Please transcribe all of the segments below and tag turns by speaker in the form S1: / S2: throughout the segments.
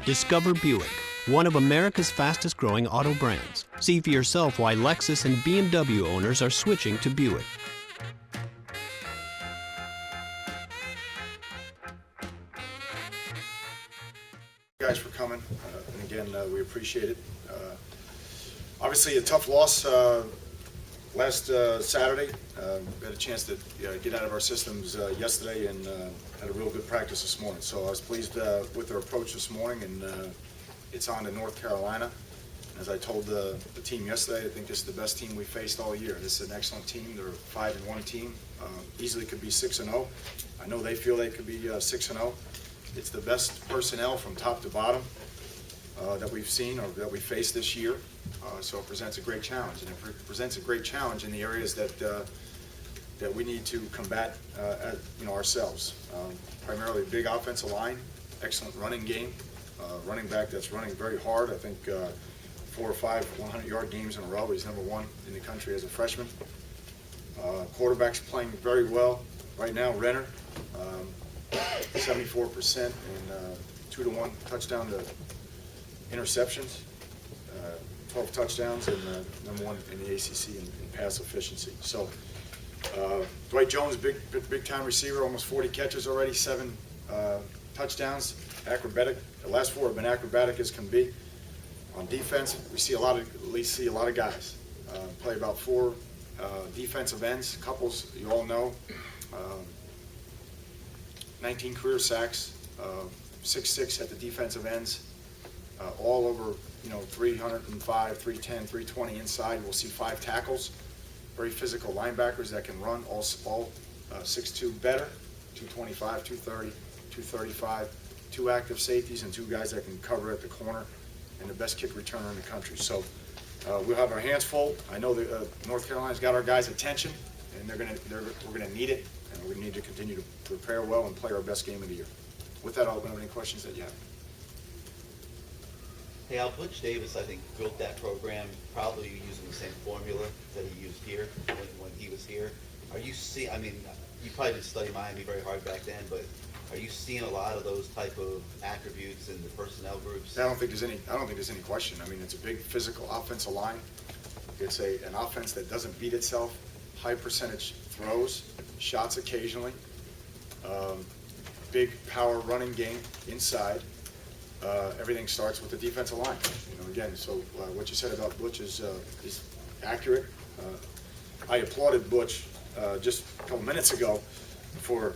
S1: Discover Buick, one of America's fastest growing auto brands. See for yourself why Lexus and BMW owners are switching to Buick.
S2: Guys for coming, and again, we appreciate it. Obviously a tough loss last Saturday. We had a chance to get out of our systems yesterday and had a real good practice this morning. So I was pleased with their approach this morning, and it's on to North Carolina. And as I told the team yesterday, I think this is the best team we faced all year. This is an excellent team. They're a 5-1 team. Easily could be 6-0. I know they feel they could be 6-0. It's the best personnel from top to bottom that we've seen or that we faced this year. So it presents a great challenge, and it presents a great challenge in the areas that we need to combat ourselves. Primarily big offensive line, excellent running game, running back that's running very hard. I think 4 or 5 100-yard games in a row. He's #1 in the country as a freshman. Quarterback's playing very well right now. Renner, 74% and 2-to-1 touchdown to interceptions, 12 touchdowns, and #1 in the ACC in pass efficiency. So Dwight Jones, big time receiver, almost 40 catches already, 7 touchdowns, acrobatic. The last 4 have been acrobatic as can be. On defense, we see at least a lot of guys play about 4 defensive ends, couples you all know. 19 career sacks, 6'6" at the defensive ends, all over 305, 310, 320 inside. We'll see 5 tackles, very physical linebackers that can run, all 6'2" better, 225, 230, 235, 2 active safeties and 2 guys that can cover at the corner, and the best kick returner in the country. So we'll have our hands full. I know that North Carolina's got our guys' attention, and we're gonna need it. And we need to continue to prepare well and play our best game of the year. With that, I'll open up any questions that you have.
S3: Hey, Al, Butch Davis, I think, built that program probably using the same formula that he used here when he was here. Are you I mean, you probably didn't study Miami very hard back then, but are you seeing a lot of those type of attributes in the personnel groups?
S2: I don't think there's any question. I mean, it's a big physical offensive line. It's an offense that doesn't beat itself. High percentage throws, shots occasionally, big power running game inside. Everything starts with the defensive line. Again, so what you said about Butch is accurate. I applauded Butch just a couple minutes ago for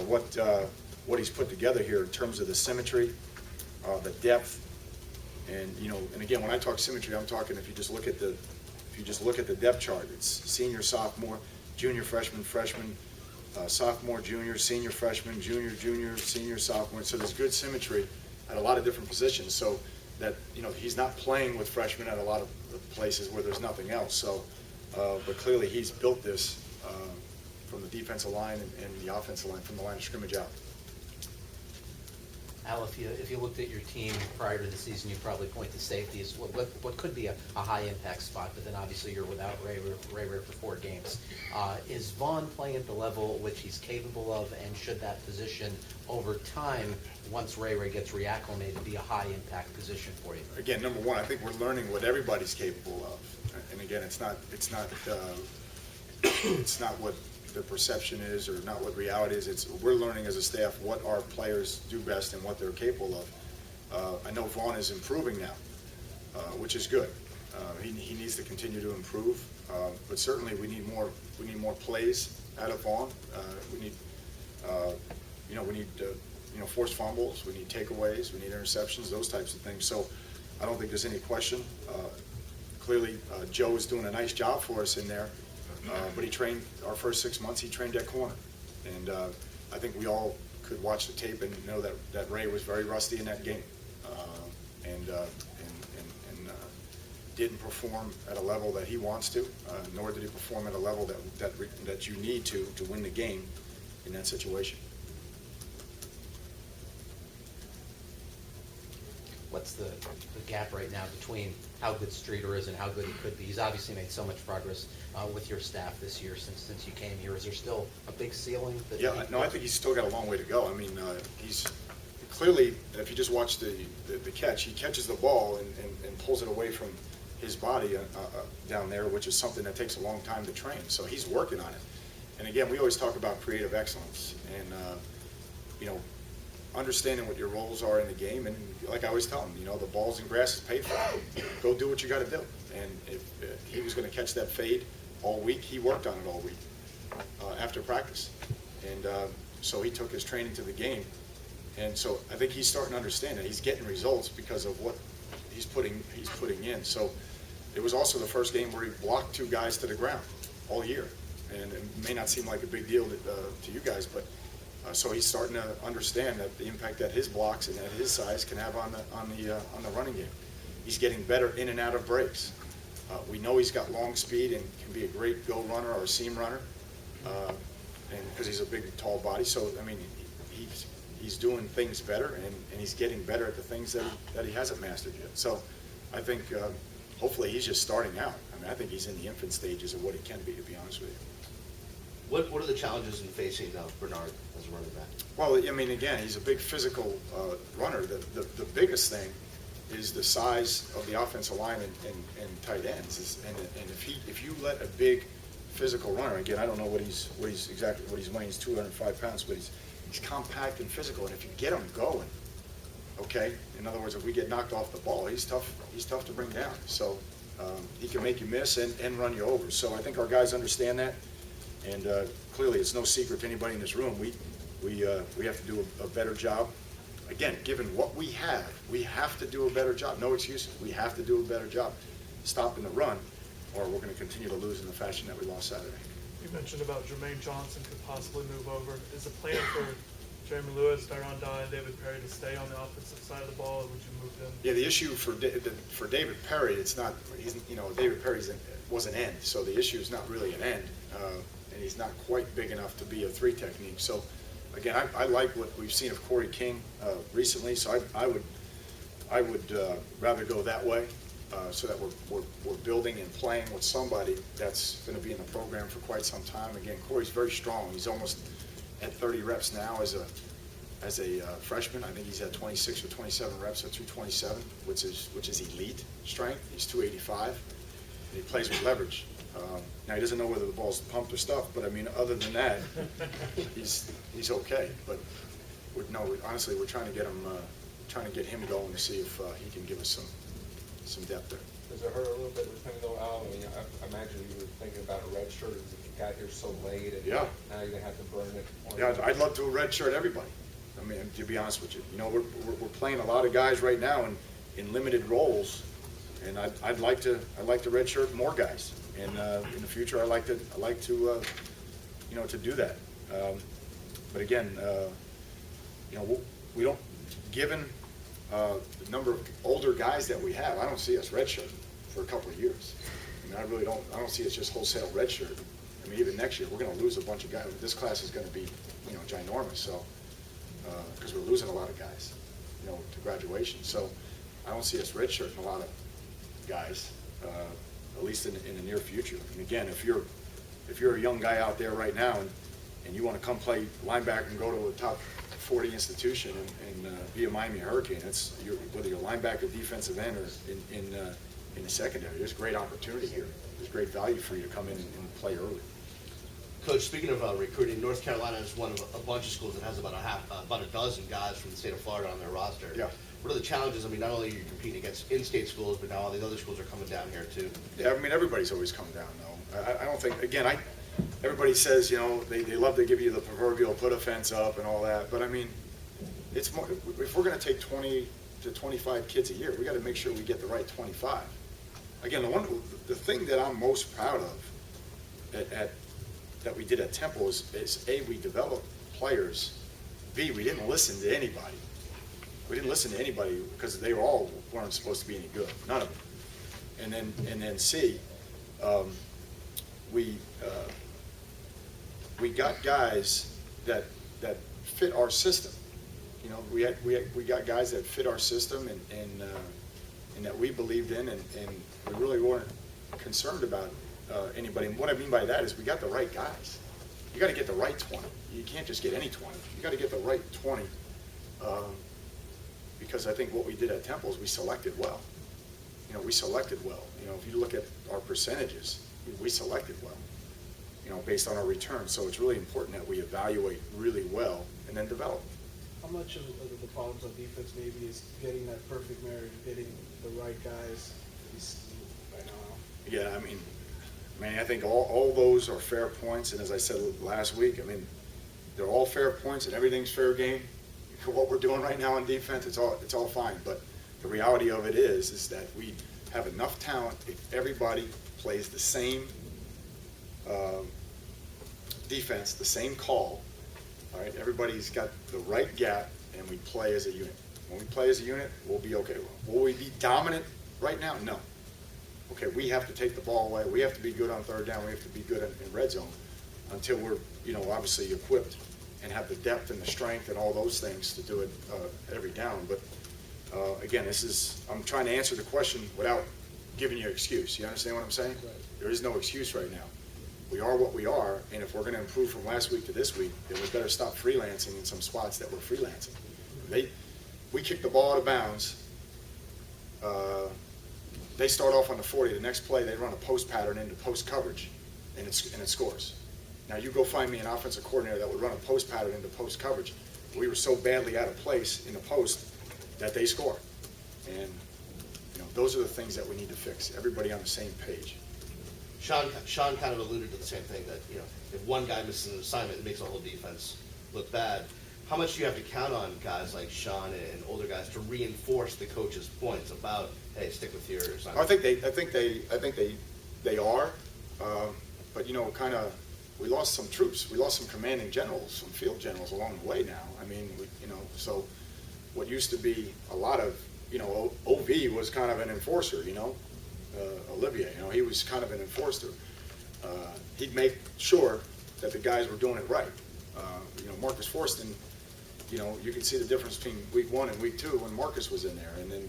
S2: what he's put together here in terms of the symmetry, the depth, and and again, when I talk symmetry, I'm talking if you just look at the depth chart, it's senior, sophomore, junior, freshman, sophomore, junior, senior, freshman, junior, senior, sophomore. So there's good symmetry at a lot of different positions. So that he's not playing with freshmen at a lot of places where there's nothing else. So, but clearly he's built this from the defensive line and the offensive line from the line of scrimmage out.
S4: Al, if you looked at your team prior to the season, you'd probably point to safety as what could be a high-impact spot, but then obviously you're without Ray for 4 games. Is Vaughn playing at the level at which he's capable of, and should that position over time, once Ray gets reacclimated, be a high-impact position for you?
S2: Again, number one, I think we're learning what everybody's capable of, and again, it's not what the perception is or not what reality is. We're learning as a staff what our players do best and what they're capable of. I know Vaughn is improving now, which is good. He needs to continue to improve, but certainly we need more plays out of Vaughn. We need forced fumbles, we need takeaways, we need interceptions, those types of things. So I don't think there's any question. Clearly, Joe is doing a nice job for us in there. But he trained our first 6 months. He trained at corner, and I think we all could watch the tape and know that Ray was very rusty in that game, and didn't perform at a level that he wants to, nor did he perform at a level that you need to win the game in that situation.
S4: What's the gap right now between how good Streeter is and how good he could be? He's obviously made so much progress with your staff this year since you came here. Is there still a big ceiling?
S2: I think he's still got a long way to go. I mean, he's clearly, if you just watch the catch, he catches the ball and pulls it away from his body down there, which is something that takes a long time to train. So he's working on it. And again, we always talk about creative excellence and, understanding what your roles are in the game. And like I always tell him, the balls and grass is paid for. Go do what you got to do. And if he was going to catch that fade all week, he worked on it all week after practice. And so he took his training to the game. And so I think he's starting to understand that he's getting results because of what he's putting in. So it was also the first game where he blocked 2 guys to the ground all year. And it may not seem like a big deal to you guys, but so he's starting to understand that the impact that his blocks and at his size can have on the running game. He's getting better in and out of breaks. We know he's got long speed and can be a great go runner or a seam runner, and because he's a big, tall body. So I mean, he's doing things better, and he's getting better at the things that he hasn't mastered yet. So I think hopefully he's just starting out. I mean, I think he's in the infant stages of what he can be, to be honest with you.
S5: What are the challenges in facing Bernard as a running back?
S2: Well, I mean, again, he's a big physical runner. The biggest thing is the size of the offensive line and tight ends. And if you let a big physical runner, again, I don't know what he's weighing. He's 205 pounds, but he's compact and physical. And if you get him going, okay. In other words, if we get knocked off the ball, he's tough to bring down. So he can make you miss and run you over. So I think our guys understand that. And clearly, it's no secret to anybody in this room. We have to do a better job. Again, given what we have to do a better job. No excuses. We have to do a better job stopping the run, or we're going to continue to lose in the fashion that we lost Saturday.
S6: You mentioned about Jermaine Johnson could possibly move over. Is the plan for Jeremy Lewis, Tyron Dye, and David Perry to stay on the offensive side of the ball, or would you move them?
S2: Yeah, the issue for David Perry, it's not. David Perry was an end, so the issue is not really an end. And he's not quite big enough to be a 3 technique. So, again, I like what we've seen of Corey King recently. So I would rather go that way, so that we're building and playing with somebody that's going to be in the program for quite some time. Again, Corey's very strong. He's almost at 30 reps now as a freshman. I think he's at 26 or 27 reps at 227, which is elite strength. He's 285, and he plays with leverage. Now, he doesn't know whether the ball's pumped or stuffed, but I mean, other than that, he's okay. But honestly, we're trying to get him going to see if he can give us some depth there.
S7: Does it hurt a little bit with him though, Al? I mean, I imagine you were thinking about a red shirt as if you got here so late, and
S2: Yeah.
S7: now you're gonna have to burn it.
S2: Yeah, I'd love to red shirt everybody. I mean, to be honest with you, we're playing a lot of guys right now in limited roles, and I'd like to red shirt more guys. And in the future, I like to do that. But again, we don't. Given the number of older guys that we have, I don't see us redshirting for a couple of years. I mean, I really don't. I don't see us just wholesale redshirt. I mean, even next year, we're going to lose a bunch of guys. This class is going to be, ginormous. So because we're losing a lot of guys, to graduation. So I don't see us redshirting a lot of guys. At least in the near future. And again, if you're a young guy out there right now and you want to come play linebacker and go to a top 40 institution and be a Miami Hurricane, whether you're linebacker, defensive end, or in the secondary, there's great opportunity here. There's great value for you to come in and play early.
S5: Coach, speaking of recruiting, North Carolina is one of a bunch of schools that has about a dozen guys from the state of Florida on their roster.
S2: Yeah.
S5: What are the challenges? I mean, not only are you competing against in-state schools, but now all these other schools are coming down here too.
S2: Yeah, I mean, everybody's always come down, though. I don't think, again, everybody says, they love to give you the proverbial put a fence up and all that, but I mean, it's more, if we're going to take 20 to 25 kids a year, we got to make sure we get the right 25. Again, the thing that I'm most proud of that we did at Temple is A, we developed players, B, we didn't listen to anybody. We didn't listen to anybody because they all weren't supposed to be any good, none of them. And then C, we got guys that fit our system. We got guys that fit our system and that we believed in, and we really weren't concerned about anybody. And what I mean by that is we got the right guys. You got to get the right 20. You can't just get any 20. You got to get the right 20. because I think what we did at Temple is we selected well. You know, we selected well. You know, if you look at our percentages, we selected well, you know, based on our return. So it's really important that we evaluate really well and then develop.
S8: How much of the problems on defense maybe is getting that perfect marriage, getting the right guys right now?
S2: Yeah, I mean, I think all those are fair points, and as I said last week, I mean, they're all fair points and everything's fair game. For what we're doing right now on defense, it's all fine, but the reality of it is that we have enough talent if everybody plays the same defense, the same call, all right? Everybody's got the right gap, and we play as a unit. When we play as a unit, we'll be okay. Will we be dominant right now? No. Okay, we have to take the ball away. We have to be good on third down. We have to be good in red zone until we're, you know, obviously equipped and have the depth and the strength and all those things to do it every down. But again, I'm trying to answer the question without giving you an excuse. You understand what I'm saying?
S8: Right.
S2: There is no excuse right now. We are what we are, and if we're going to improve from last week to this week, then we better stop freelancing in some spots that we're freelancing. We kick the ball out of bounds. They start off on the 40. The next play, they run a post pattern into post coverage, and it scores. Now, you go find me an offensive coordinator that would run a post pattern into post coverage. We were so badly out of place in the post that they score. And, you know, those are the things that we need to fix. Everybody on the same page.
S5: Sean kind of alluded to the same thing, that, you know, if one guy misses an assignment, it makes the whole defense look bad. How much do you have to count on guys like Sean and older guys to reinforce the coach's points about, hey, stick with your assignment?
S2: I think they are, but you know, we lost some troops. We lost some commanding generals, some field generals along the way now. I mean, you know, so what used to be a lot of, you know, OV was kind of an enforcer, you know, Olivier, you know, he was kind of an enforcer. He'd make sure that the guys were doing it right. You know, Marcus Forston, you know, you can see the difference between week 1 and week 2 when Marcus was in there, and then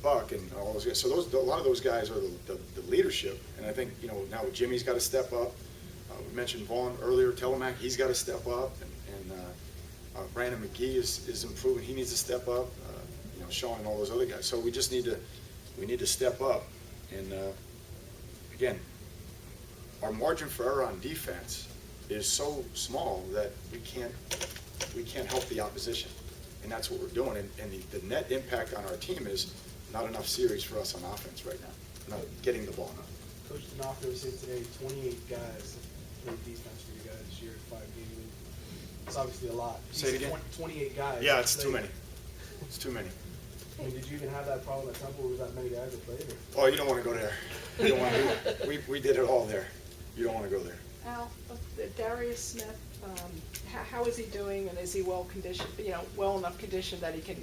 S2: Buck and all those guys. So a lot of those guys are the leadership, and I think, you know, now Jimmy's got to step up. We mentioned Vaughn earlier, Telemac, he's got to step up, and Brandon McGee is improving. He needs to step up. You know, Sean and all those other guys. So we just need to step up, and again, our margin for error on defense is so small that we can't help the opposition, and that's what we're doing. And the net impact on our team is not enough series for us on offense right now, not getting the ball enough.
S8: Coach D'Onofrio said today 28 guys played defense for you guys this year, 5-game league. It's obviously a lot.
S2: Say it again?
S8: 28 guys.
S2: Yeah, it's
S8: played.
S2: too many. It's too many.
S8: I mean, did you even have that problem at Temple with that many guys that played? Or?
S2: Oh, you don't want to go there. You don't want to. We did it all there. You don't want to go there.
S9: Al, Darius Smith, how is he doing, and is he well conditioned? You know, well enough conditioned that he can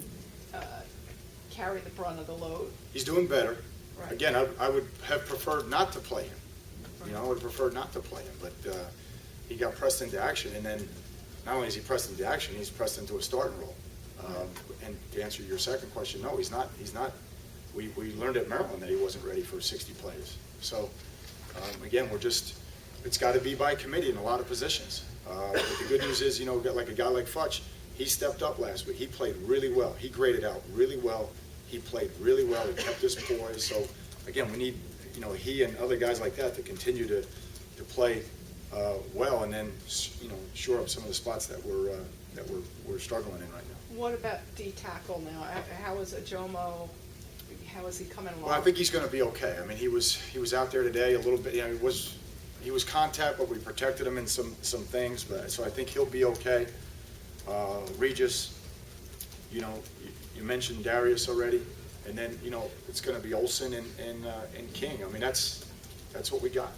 S9: carry the brunt of the load?
S2: He's doing better.
S9: Right.
S2: Again, I would have preferred not to play him. You know, I would have preferred not to play him, but he got pressed into action, and then not only is he pressed into action, he's pressed into a starting role. And to answer your second question, no, he's not. We learned at Maryland that he wasn't ready for 60 plays. So again, it's got to be by committee in a lot of positions. But the good news is, you know, like a guy like Futch, he stepped up last week. He played really well. He graded out really well. He played really well. He kept his poise. So again, we need, you know, he and other guys like that to continue to play well, and then, you know, shore up some of the spots that we're struggling in right now.
S9: What about D-tackle now? How is Ajomo? How is he coming along?
S2: Well, I think he's going to be okay. I mean, he was out there today a little bit. You know, he was contact, but we protected him in some things. But so I think he'll be okay. Regis, you know, you mentioned Darius already, and then, you know, it's going to be Olsen and King. I mean, that's what we got.